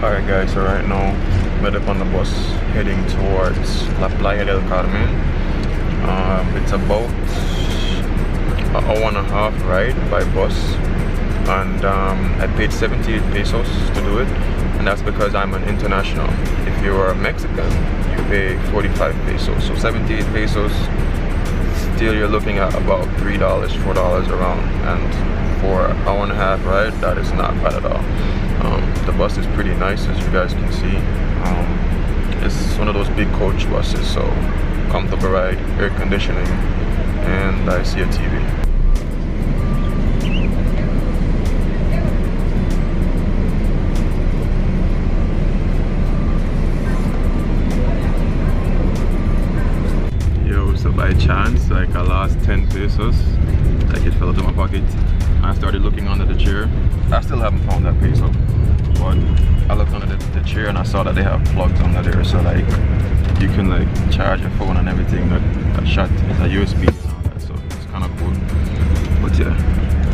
Alright guys, so right now I'm up on the bus heading towards La Playa del Carmen. It's about an hour and a half ride by bus, and I paid 78 pesos to do it, and that's because I'm an international. If you are Mexican, you pay 45 pesos, so 78 pesos. Still you're looking at about $3, $4 around, and for an hour and a half ride, that is not bad at all. The bus is pretty nice, as you guys can see. It's one of those big coach buses, so comfortable ride, air conditioning, and I see a TV. Yo, so by chance, like I lost 10 pesos, like it fell out of my pocket. I started looking under the chair. I still haven't found that peso, but I looked under the chair and I saw that they have plugs under there, so like you can like charge your phone and everything. That shot is a USB and all that, so it's kind of cool. But yeah,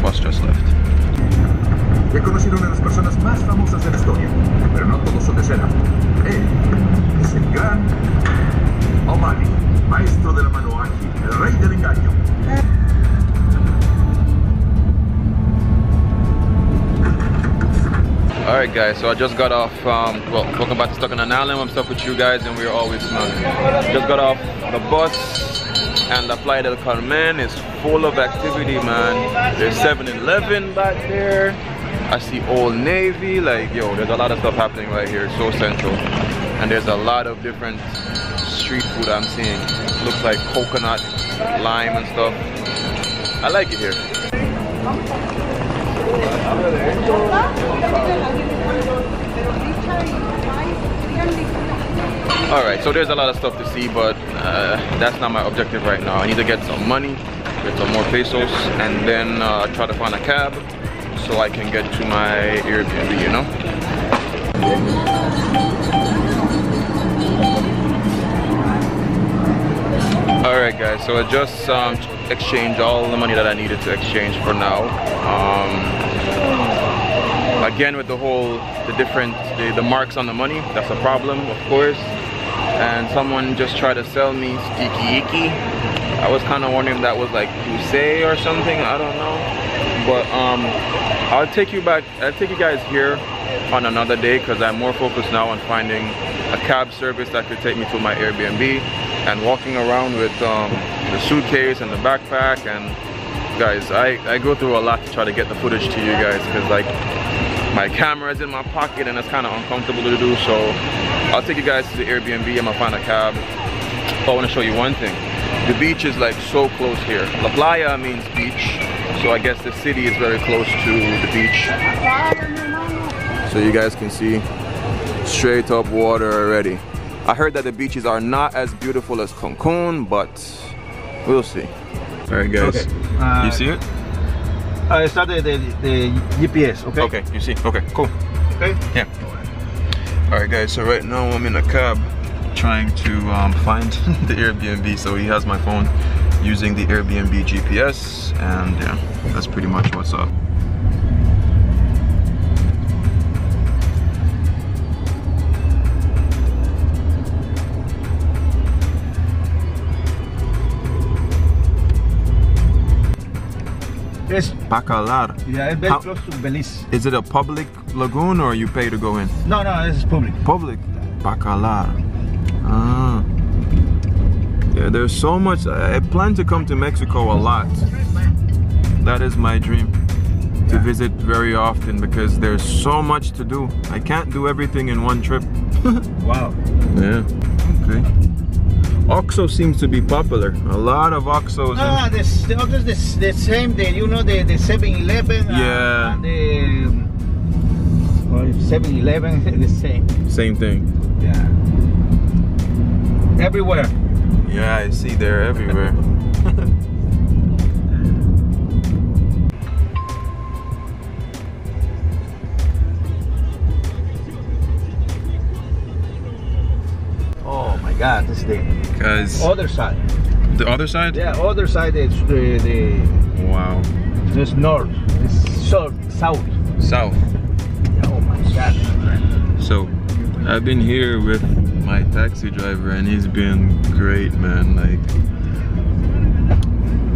bus just left. He conocido una de las personas más famosas de la historia, pero no todos son de cera. Él es el gran O'Malley, maestro de la mano ágil, el rey del engaño. Alright guys, so I just got off, well, welcome back to Stuck on an Island. I'm stuck with you guys and we're always smiling. Just got off the bus and the Playa del Carmen is full of activity, man. There's 7-Eleven back there. I see Old Navy, like, yo, there's a lot of stuff happening right here. It's so central. And there's a lot of different street food I'm seeing. Looks like coconut, lime and stuff. I like it here. Alright, so there's a lot of stuff to see, but that's not my objective right now. I need to get some money, get some more pesos, and then try to find a cab so I can get to my Airbnb, you know? Alright guys, so I just exchanged all the money that I needed to exchange for now. Again, with the whole, the marks on the money, that's a problem, of course. And someone just tried to sell me sticky icky. I was kind of wondering if that was like Pusey or something, I don't know. But I'll take you guys here on another day, because I'm more focused now on finding a cab service that could take me to my Airbnb, and walking around with the suitcase and the backpack. And guys, I go through a lot to try to get the footage to you guys, because like my camera is in my pocket and it's kind of uncomfortable to do. So I'll take you guys to the Airbnb. I'm gonna find a cab. But I want to show you one thing. The beach is like so close here. La Playa means beach, so I guess the city is very close to the beach. So you guys can see straight up water already. I heard that the beaches are not as beautiful as Cancun, but we'll see. Alright guys, okay. You see it? I started the GPS, okay? Okay, you see, okay, cool. Okay? Yeah. Alright guys, so right now I'm in a cab trying to find the Airbnb. So he has my phone using the Airbnb GPS, and yeah, that's pretty much what's up. Yes. Bacalar. Yeah, it's very close to Belize. Is it a public lagoon or you pay to go in? No, this is public. Public? Bacalar. Ah. Yeah, there's so much. I plan to come to Mexico a lot. That is my dream. To visit very often, because there's so much to do. I can't do everything in one trip. Wow. Yeah. Okay. OXXO seems to be popular. A lot of OXXOs. Ah, the same. You know the 7-Eleven. Yeah. The 7-Eleven, the same. Same thing. Yeah. Everywhere. Yeah, I see they're everywhere. Oh my God, this is the other side. The other side? Yeah, other side is the wow. This north. It's south. South. Oh my God. So I've been here with my taxi driver and he's been great, man. Like,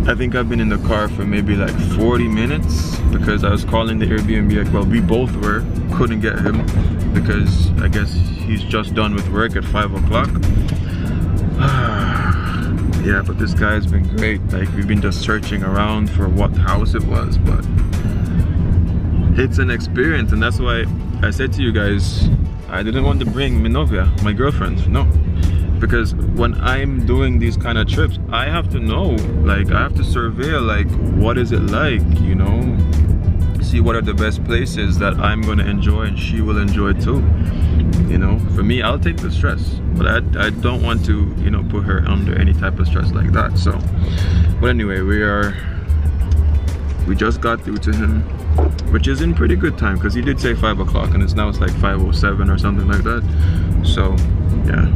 I think I've been in the car for maybe like 40 minutes because I was calling the Airbnb. Well, we both were, couldn't get him because I guess he's just done with work at 5 o'clock. Yeah, but this guy's been great. Like, we've been just searching around for what house it was, but it's an experience, and that's why I said to you guys, I didn't want to bring Minovia, my girlfriend, no. Because when I'm doing these kind of trips, I have to know, like, I have to survey, like, what is it like, you know? See what are the best places that I'm gonna enjoy and she will enjoy too. You know, for me, I'll take the stress, but I don't want to, you know, put her under any type of stress like that. So, but anyway, we just got through to him, which is in pretty good time because he did say 5 o'clock and it's 5:07 or something like that. So, yeah.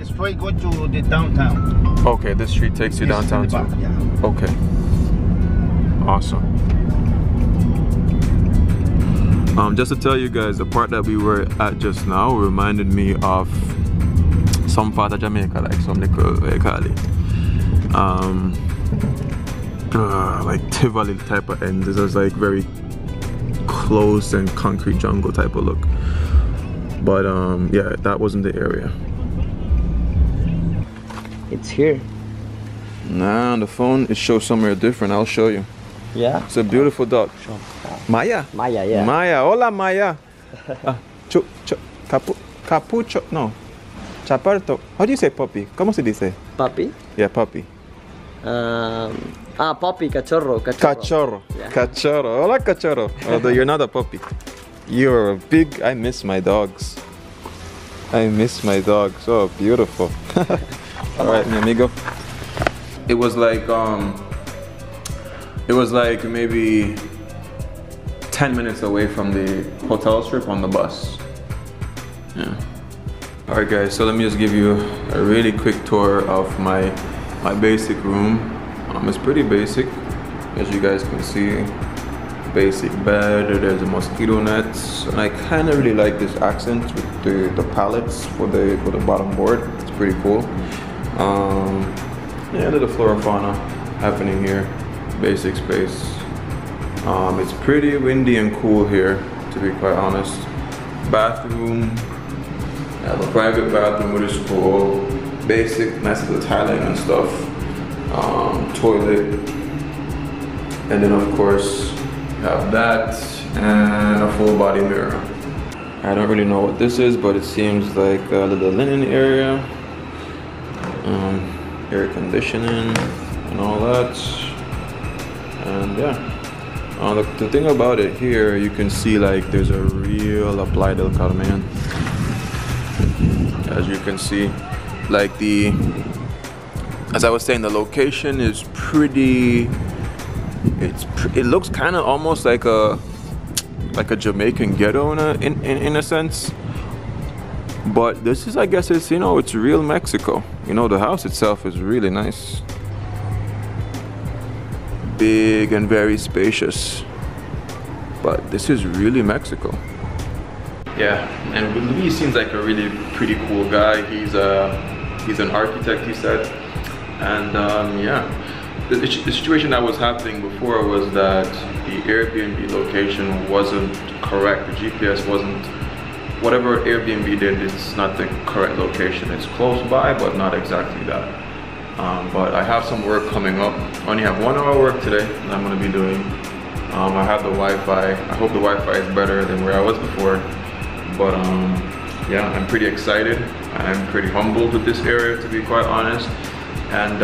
Straight go to the downtown. Okay, this street takes you downtown too. Yeah. Okay. Awesome. Just to tell you guys, the part that we were at just now reminded me of some part of Jamaica, like some little, like Tivoli type of end. This is like very close and concrete jungle type of look. But yeah, that wasn't the area. It's here. Nah, on the phone it shows somewhere different. I'll show you. Yeah. It's a beautiful dog. Maya. Maya, yeah. Maya, hola Maya. Capucho, no. Chaparto. How do you say puppy? ¿Cómo se dice? Puppy? Yeah, puppy. Puppy, cachorro. Cachorro. Yeah. Cachorro. Hola cachorro. Although you're not a puppy. You're a big, I miss my dogs. I miss my dogs. Oh, beautiful. Alright, mi amigo. It was like maybe 10 minutes away from the hotel strip on the bus. Yeah. Alright guys, so let me just give you a really quick tour of my basic room. It's pretty basic, as you guys can see. Basic bed, there's a mosquito nets, and I kind of really like this accent with the pallets for the bottom board. It's pretty cool. Yeah, a little flora fauna happening here. Basic space. It's pretty windy and cool here, to be quite honest. Bathroom. I have a private bathroom with a school. Basic, nice little tiling and stuff. Toilet. And then of course, have that and a full body mirror. I don't really know what this is, but it seems like a little linen area. Air conditioning and all that. And yeah, the thing about it here, you can see like there's a real Playa Del Carmen. As you can see, like as I was saying, the location is pretty. It looks kind of almost like a Jamaican ghetto in a sense. But this is, I guess it's, you know, it's real Mexico. You know, the house itself is really nice. Big and very spacious. But this is really Mexico. Yeah, and Louis seems like a really pretty cool guy. He's an architect, he said. And yeah, the situation that was happening before was that the Airbnb location wasn't correct. The GPS wasn't, whatever Airbnb did, it's not the correct location. It's close by, but not exactly that. But I have some work coming up. I only have 1 hour work today that I'm gonna be doing. I have the Wi-Fi. I hope the Wi-Fi is better than where I was before. But yeah, I'm pretty excited. I'm pretty humbled with this area, to be quite honest. And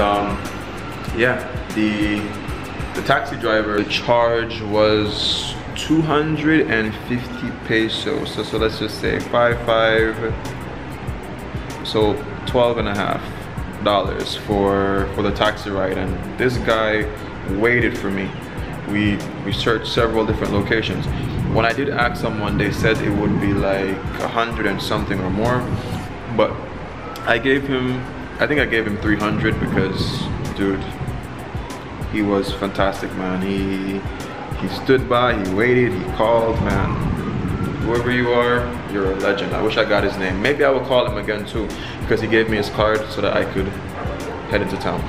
yeah, the taxi driver, the charge was 250 pesos. So let's just say 5.5. So $12.50 for the taxi ride. And this guy waited for me. We searched several different locations. When I did ask someone, they said it would be like 100 and something or more. But I think I gave him 300 because, dude, he was fantastic, man. He stood by, he waited, he called, man. Whoever you are, you're a legend. I wish I got his name. Maybe I will call him again too, because he gave me his card so that I could head into town.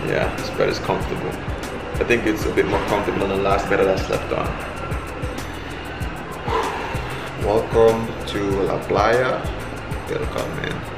Yeah, this bed is comfortable. I think it's a bit more comfortable than the last bed that I slept on. Welcome to La Playa Del Carmen.